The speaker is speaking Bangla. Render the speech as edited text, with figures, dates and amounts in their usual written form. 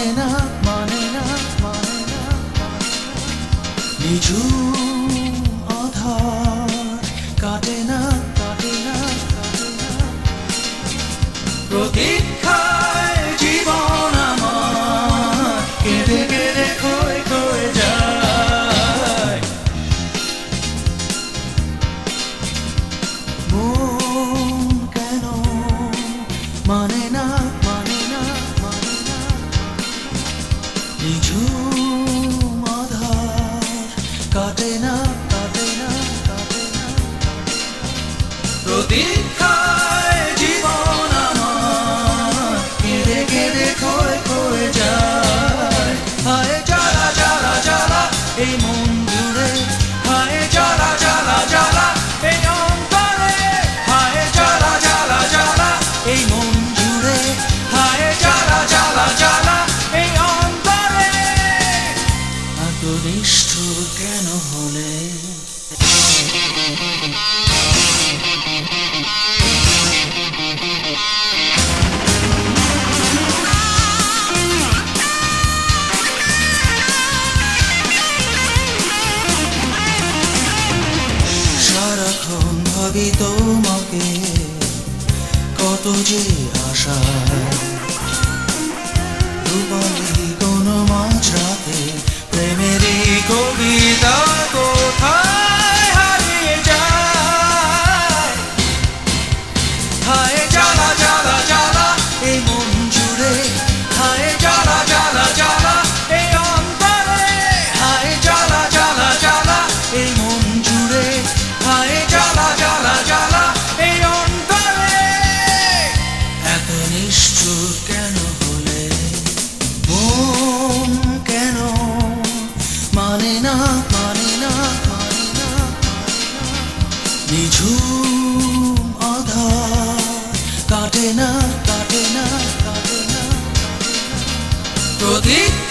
মানে না মানে না মানে না নিঝুম আধার কাটে না কাটে না কাটে না প্রতীক্ষায় জীবন আমার কেঁদে কেঁদে ক্ষয়ে ক্ষয়ে যায় মন কেন মানে না মানে না মানে না নিঝুম আধার কাটে না কাটে না কাটে না প্রতীক্ষায় জীবন আমার কেঁদে কেঁদে ক্ষয়ে ক্ষয়ে যায় হায় জ্বালা জ্বালা জ্বালা এই মন জুড়ে হায় জ্বালা জ্বালা জ্বালা এই অন্তরে হায় জ্বালা জ্বালা জ্বালা এই মন জুড়ে হায় জ্বালা জ্বালা জ্বালা এই অন্তরে এত নিষ্ঠুর কেন হলে সারাক্ষণ ভাবি তোমাকে কত যে আশা রূপালি কোন মাঝরাতে প্রেমেরই কবিতা কোথায় হারিয়ে যায় হায় জ্বালা জ্বালা জ্বালা এই মন জুড়ে হায় জ্বালা জ্বালা জ্বালা এই অন্তরে হায় জ্বালা জ্বালা জ্বালা এই মন জুড়ে হায় জ্বালা জ্বালা জ্বালা এই অন্তরে এত নিষ্ঠুর কেন হলে মন কেন মানে না মানে না মানে না নিঝুম আধার কাটে না কাটে না কাটে না প্রতীক